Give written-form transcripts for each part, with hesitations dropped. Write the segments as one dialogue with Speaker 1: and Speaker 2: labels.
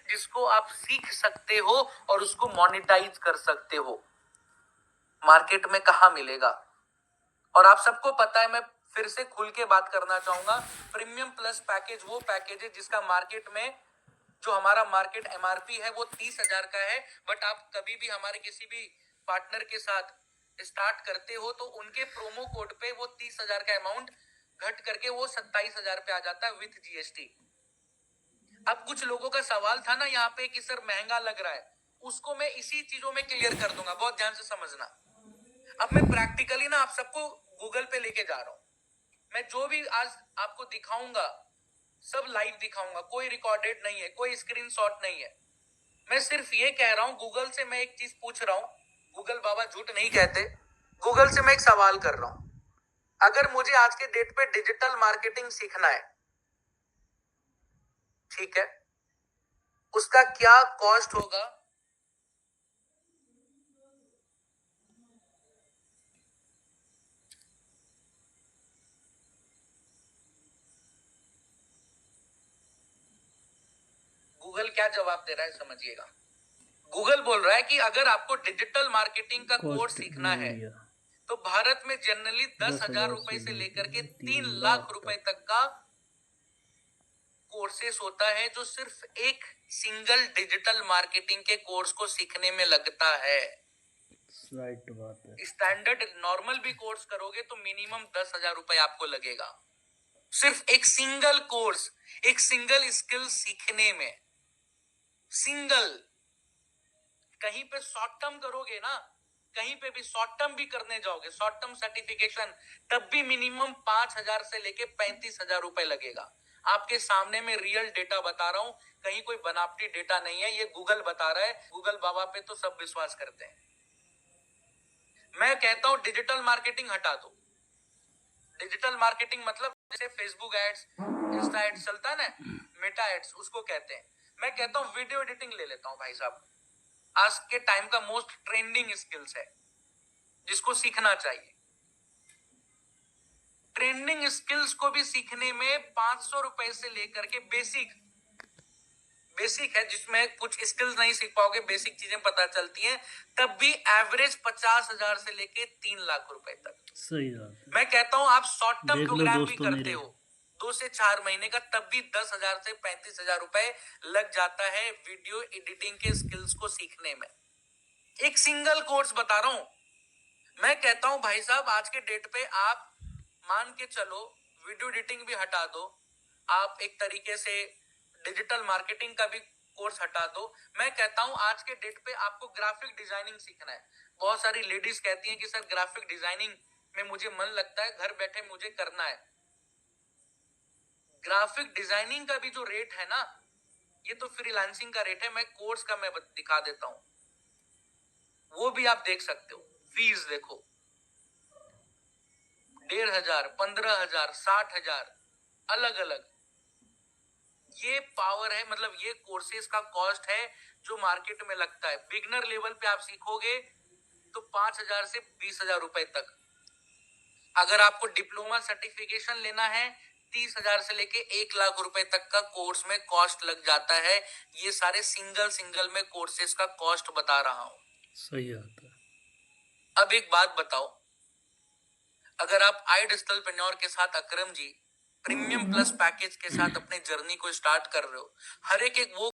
Speaker 1: जिसको आप सीख सकते हो और उसको मोनेटाइज कर सकते हो। मार्केट में कहाँ मिलेगा? और आप सबको पता है, मैं फिर से खुल के बात करना चाहूंगा, प्रीमियम प्लस पैकेज वो पैकेज है जिसका मार्केट में, जो हमारा मार्केट एमआरपी है वो 30,000 का है, बट आप कभी भी हमारे किसी भी पार्टनर के साथ स्टार्ट करते हो तो उनके प्रोमो कोड पे वो 30,000 का अमाउंट घट करके वो 27,000 पे आ जाता है विथ जीएसटी। अब कुछ लोगों का सवाल था ना यहाँ पे कि सर महंगा लग रहा है, उसको मैं इसी चीजों में क्लियर कर दूंगा, बहुत ध्यान से समझना। अब मैं प्रैक्टिकली ना आप सबको गूगल पे लेके जा रहा हूं। मैं जो भी आज आपको दिखाऊंगा सब लाइव दिखाऊंगा, कोई रिकॉर्डेड नहीं है, कोई स्क्रीनशॉट नहीं है। मैं सिर्फ ये कह रहा हूं, गूगल से मैं एक चीज पूछ रहा हूं, गूगल बाबा झूठ नहीं कहते, गूगल से मैं एक सवाल कर रहा हूं, अगर मुझे आज के डेट पे डिजिटल मार्केटिंग सीखना है, ठीक है, उसका क्या कॉस्ट होगा? गूगल क्या जवाब दे रहा है समझिएगा। गूगल बोल रहा है कि अगर आपको डिजिटल मार्केटिंग का कोर्स सीखना है तो भारत में जनरली 10,000 रुपए से लेकर के 3 लाख रुपए तक का कोर्सेस होता है, जो सिर्फ एक सिंगल डिजिटल मार्केटिंग के कोर्स को सीखने में लगता है।
Speaker 2: राइट बात है।
Speaker 1: स्टैंडर्ड नॉर्मल भी कोर्स करोगे तो मिनिमम 10,000 रुपए आपको लगेगा, सिर्फ एक सिंगल कोर्स, एक सिंगल स्किल सीखने में। सिंगल, कहीं पे शॉर्ट टर्म करोगे ना, कहीं पे भी शॉर्ट टर्म भी करने जाओगे, शॉर्ट टर्म सर्टिफिकेशन, तब भी मिनिमम 5,000 से लेके 35,000 रुपए लगेगा। आपके सामने में रियल डेटा बता रहा हूं, कहीं कोई बनावटी डेटा नहीं है, ये गूगल बता रहा है। गूगल बाबा पे तो सब विश्वास करते हैं। मैं कहता हूं डिजिटल मार्केटिंग हटा दो। डिजिटल मार्केटिंग मतलब जैसे फेसबुक एड्स, इंस्टा एड्स चलता है ना, मेटा एड्स उसको कहते हैं। मैं कहता हूं वीडियो एडिटिंग ले लेता हूं भाई साहब, आज के टाइम का मोस्ट ट्रेंडिंग स्किल्स है जिसको सीखना चाहिए। ट्रेंडिंग स्किल्स को भी सीखने में 500 रुपए से लेकर के बेसिक है, जिसमें कुछ स्किल्स नहीं सीख पाओगे, बेसिक चीजें पता चलती हैं, तब भी एवरेज 50,000 से लेके 3 लाख रुपए तक।
Speaker 2: सही बात है।
Speaker 1: मैं कहता हूं आप शॉर्ट टर्म
Speaker 2: देख लो
Speaker 1: प्रोग्राम भी
Speaker 2: दोस्तों
Speaker 1: करते
Speaker 2: मेरे,
Speaker 1: हो 2 से 4 महीने का, तब भी 10,000 से 35,000 रुपए लग जाता है वीडियो एडिटिंग के स्किल्स को सीखने में। एक सिंगल कोर्स बता रहा हूं। मैं कहता हूं भाई साहब आज के डेट पे आप मान के चलो, वीडियो एडिटिंग भी हटा दो, आप एक तरीके से डिजिटल मार्केटिंग का भी कोर्स हटा दो। मैं कहता हूं आज के डेट पे आपको ग्राफिक डिजाइनिंग सीखना है। बहुत सारी लेडीज कहती हैं कि सर ग्राफिक डिजाइनिंग में मुझे मन लगता है, घर बैठे मुझे करना है। ग्राफिक डिजाइनिंग का भी जो रेट है ना, ये तो फ्रीलांसिंग का रेट है, मैं कोर्स का मैं दिखा देता हूं, वो भी आप देख सकते हो। फीस देखो, 1,500, 15,000, 60,000, अलग अलग। ये पावर है, मतलब ये कोर्सेज का कॉस्ट है जो मार्केट में लगता है। बिगनर लेवल पे आप सीखोगे तो 5,000 से 20,000 रुपए तक। अगर आपको डिप्लोमा सर्टिफिकेशन लेना है 30,000 से लेके 1 लाख रुपए तक का कोर्स में कॉस्ट लग जाता है। ये सारे सिंगल में कोर्सेज का कॉस्ट बता रहा हूं।
Speaker 2: सही बात है।
Speaker 1: अब एक बात बताओ, अगर आप iDigitalPreneur के साथ अकरम जी प्रीमियम प्लस पैकेज के साथ अपनी जर्नी को स्टार्ट कर रहे हो, हर एक वो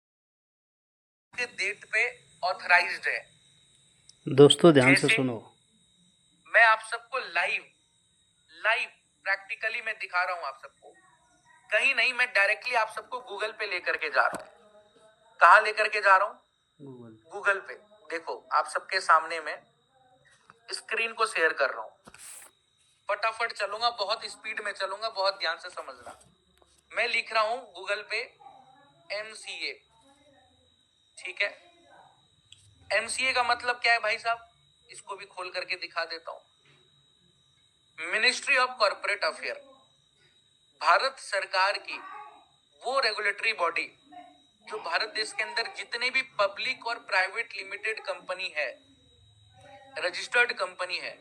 Speaker 1: के डेट पे ऑथराइज्ड है।
Speaker 2: दोस्तों ध्यान से
Speaker 1: जैसे
Speaker 2: सुनो,
Speaker 1: मैं आप सबको लाइव प्रैक्टिकली मैं दिखा रहा हूं आप सबको, कहीं नहीं, मैं डायरेक्टली आप सबको गूगल पे लेकर के जा रहा हूं। कहां लेकर के जा रहा हूं? गूगल पे। देखो आप सबके सामने में स्क्रीन को शेयर कर रहा हूं, फटाफट चलूंगा, बहुत स्पीड में चलूंगा, बहुत ध्यान से समझना। मैं लिख रहा हूं गूगल पे MCA, ठीक है। MCA का मतलब क्या है भाई साहब, इसको भी खोल करके दिखा देता हूं। Ministry of corporate affair, Bharat सरकार की वो रेगुलेटरी बॉडी जो भारत देश के अंदर जितने भी पब्लिक और प्राइवेट लिमिटेड कंपनी है, रजिस्टर्ड कंपनी है,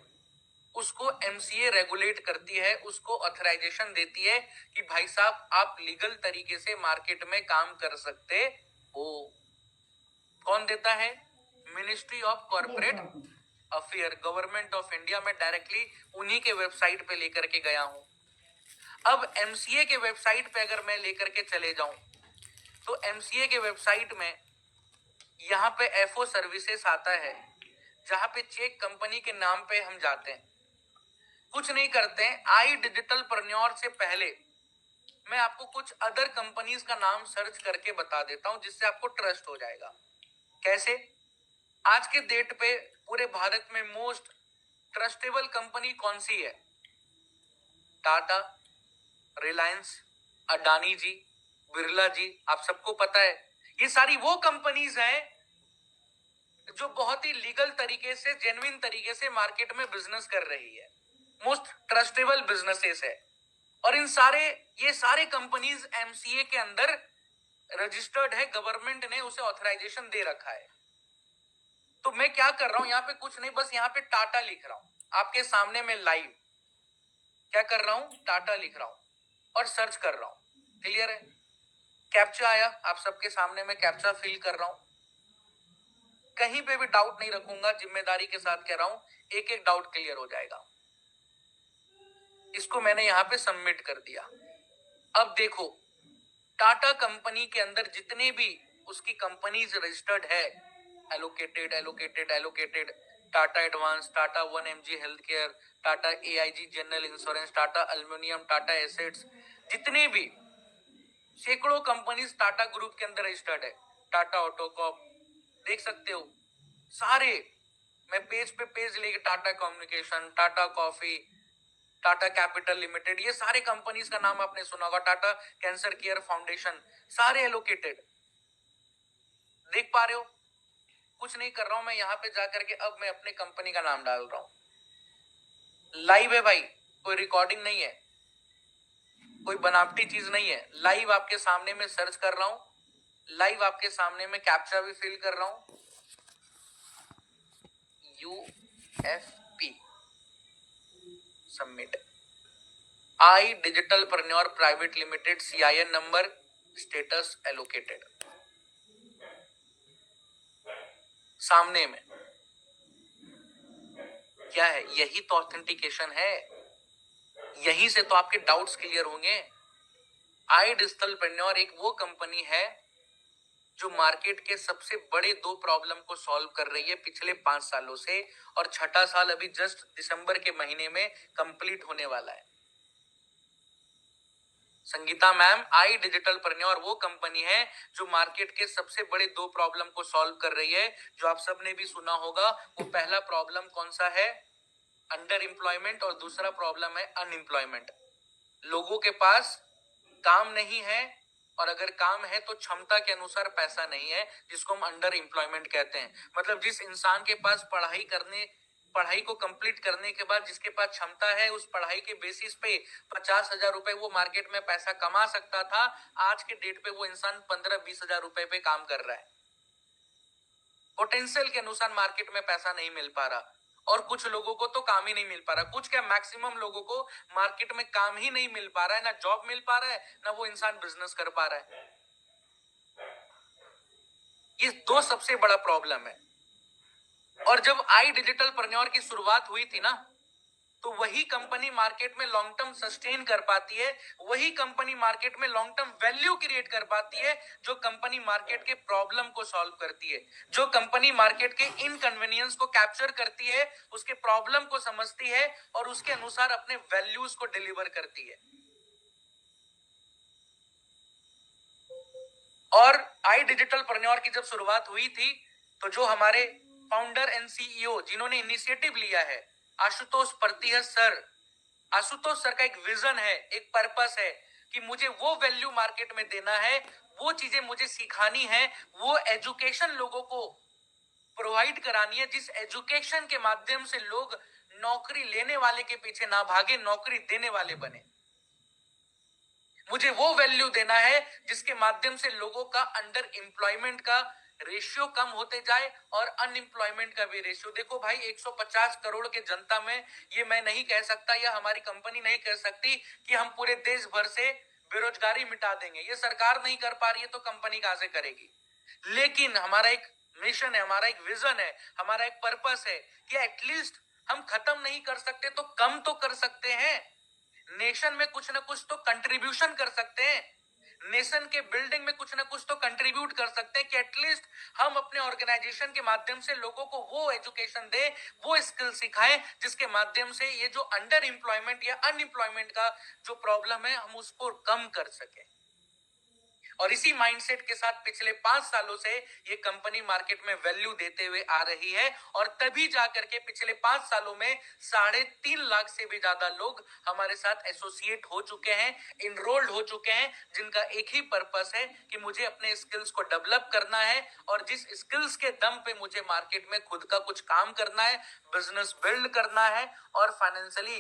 Speaker 1: उसको MCA रेगुलेट करती है, उसको ऑथराइजेशन देती है कि भाई साहब आप लीगल तरीके से मार्केट में काम कर सकते हो। कौन देता है? Ministry of corporate affair, government of India. में डायरेक्टली उन्हीं के वेबसाइट पे लेकर के गया हूं। अब एमसीए के वेबसाइट पे अगर मैं लेकर के चले जाऊं तो एमसीए के वेबसाइट में यहां पे एफओ सर्विसेज आता है, जहां पे चेक कंपनी के नाम पे हम जाते हैं, कुछ नहीं करते हैं। आई डिजिटल प्रन्योर से पहले मैं आपको कुछ अदर कंपनीज का नाम सर्च करके बता देता हूं, जिससे आपको ट्रस्ट हो जाएगा। कैसे? आज के डेट पे पूरे भारत में मोस्ट ट्रस्टेबल कंपनी कौन सी है? टाटा, रिलायंस, अडानी जी, बिरला जी, आप सबको पता है। ये सारी वो कंपनीज हैं जो बहुत ही लीगल तरीके से, जेन्युइन तरीके से मार्केट में बिजनेस कर रही है, मोस्ट ट्रस्टेबल बिजनेसेस है। और ये सारे कंपनीज एमसीए के अंदर रजिस्टर्ड है, गवर्नमेंट ने उसे ऑथराइजेशन दे रखा है। तो मैं क्या कर रहा हूं यहाँ पे? कुछ नहीं, बस यहाँ पे टाटा लिख रहा हूं आपके सामने में लाइव। क्या कर रहा हूं? टाटा लिख रहा हूं और सर्च कर रहा हूं। क्लियर है? कैप्चा आया, आप सबके सामने में कैप्चा फिल कर रहा हूं। कहीं पे भी डाउट नहीं रखूंगा, जिम्मेदारी के साथ कह रहा हूं, एक एक डाउट क्लियर हो जाएगा। इसको मैंने यहां पे सबमिट कर दिया। अब देखो, टाटा कंपनी के अंदर जितने भी उसकी कंपनीज रजिस्टर्ड है, allocated allocated allocated, Tata advance, Tata 1mg health care, Tata AIG general insurance, Tata aluminium, Tata assets, जितने भी सैकड़ों कंपनीज टाटा ग्रुप के अंदर रजिस्टर्ड है। टाटा ऑटोकॉप, देख सकते हो सारे। मैं पेज पे पेज लेके, Tata communication, Tata coffee, Tata capital limited, ये सारे कंपनीज का नाम आपने सुना होगा, टाटा कैंसर केयर फाउंडेशन, सारे एलोकेटेड। देख पा रहे हो? कुछ नहीं कर रहा हूं मैं यहां पे जाकर के। अब मैं अपने कंपनी का नाम डाल रहा हूं। लाइव है भाई, कोई रिकॉर्डिंग नहीं है, कोई बनावटी चीज नहीं है। लाइव आपके सामने में सर्च कर रहा हूं, लाइव आपके सामने में कैप्चा भी फिल कर रहा हूं। UFP submit. I digital preneur private limited, CIN number, status allocated, सामने में। क्या है? यही तो ऑथेंटिकेशन है, यहीं से तो आपके डाउट्स क्लियर होंगे। आई डिजिटल प्रन्योर एक वो कंपनी है जो मार्केट के सबसे बड़े दो प्रॉब्लम को सॉल्व कर रही है पिछले 5 सालों से, और छठा साल अभी जस्ट दिसंबर के महीने में कंप्लीट होने वाला है। संगीता मैम, आई डिजिटल प्रन्योर वो कंपनी है जो मार्केट के सबसे बड़े दो प्रॉब्लम को सॉल्व कर रही है, जो आप सबने भी सुना होगा। वो पहला प्रॉब्लम कौन सा है? अंडर एम्प्लॉयमेंट, और दूसरा प्रॉब्लम है अनएम्प्लॉयमेंट। लोगों के पास काम नहीं है, और अगर काम है तो क्षमता के अनुसार पैसा नहीं है, जिसको हम अंडर एम्प्लॉयमेंट कहते हैं। मतलब जिस इंसान के पास पढ़ाई को कंप्लीट करने के बाद जिसके पास क्षमता है, उस पढ़ाई के बेसिस पे 50,000 रुपए वो मार्केट में पैसा कमा सकता था, आज के डेट पे वो इंसान 15-20 हजार रुपए पे काम कर रहा है। पोटेंशियल के अनुसार मार्केट में पैसा नहीं मिल पा रहा, और कुछ लोगों को तो काम ही नहीं मिल पा रहा। कुछ क्या, मैक्सिमम लोगों को मार्केट में काम ही नहीं मिल पा रहा है, ना जॉब मिल पा रहा है, ना वो इंसान बिजनेस कर पा रहा है। ये दो सबसे बड़ा प्रॉब्लम है। और जब आई डिजिटल प्रन्योर की शुरुआत हुई थी ना, तो वही कंपनी मार्केट में लॉन्ग टर्म सस्टेन कर पाती है, वही कंपनी मार्केट में लॉन्ग टर्म वैल्यू क्रिएट कर पाती है, जो कंपनी मार्केट के प्रॉब्लम को सॉल्व करती है, जो कंपनी मार्केट के इनकन्वीनियंस को कैप्चर करती है, उसके प्रॉब्लम को समझती है और उसके अनुसार अपने वैल्यूज को डिलीवर करती है। और आई डिजिटल प्रन्योर की जब शुरुआत हुई थी, तो जो हमारे फाउंडर एंड CEO जिन्होंने इनिशिएटिव लिया है, आशुतोष प्रतिहत सर। आशुतोष सर का एक विजन है, एक पर्पस है कि मुझे वो वैल्यू मार्केट में देना है, वो चीजें मुझे सिखानी है, वो एजुकेशन लोगों को प्रोवाइड करानी है, जिस एजुकेशन के माध्यम से लोग नौकरी लेने वाले के पीछे ना भागे, नौकरी देने वाले बने। मुझे वो वैल्यू देना है जिसके माध्यम से लोगों का अंडर एम्प्लॉयमेंट का रेशियो कम होते जाए और अनएम्प्लॉयमेंट का भी रेशियो। देखो भाई, 150 करोड़ के जनता में ये मैं नहीं कह सकता, या हमारी कंपनी नहीं कह सकती कि हम पूरे देश भर से बेरोजगारी मिटा देंगे। ये सरकार नहीं कर पा रही है तो कंपनी कहां से करेगी? लेकिन हमारा एक मिशन है, हमारा एक विजन है, हमारा एक पर्पस है कि एटलीस्ट हम खत्म नहीं कर सकते तो कम तो कर सकते हैं। नेशन में कुछ ना कुछ तो कंट्रीब्यूशन कर सकते हैं, नेशन के बिल्डिंग में कुछ ना कुछ तो कंट्रीब्यूट कर सकते हैं कि एटलीस्ट हम अपने ऑर्गेनाइजेशन के माध्यम से लोगों को वो एजुकेशन दे, वो स्किल सिखाएं जिसके माध्यम से ये जो अंडर एम्प्लॉयमेंट या अनएम्प्लॉयमेंट का जो प्रॉब्लम है हम उसको कम कर सके। और इसी माइंडसेट के साथ पिछले 5 सालों से ये कंपनी मार्केट में वैल्यू देते हुए आ रही है और तभी जाकर के पिछले 5 सालों में 3.5 लाख से भी ज्यादा लोग हमारे साथ एसोसिएट हो चुके हैं, इनरोल्ड हो चुके हैं, जिनका एक ही पर्पस है कि मुझे अपने स्किल्स को डेवलप करना है और जिस स्किल्स के दम पे मुझे मार्केट में खुद का कुछ काम करना है, बिजनेस बिल्ड करना है और फाइनेंशियली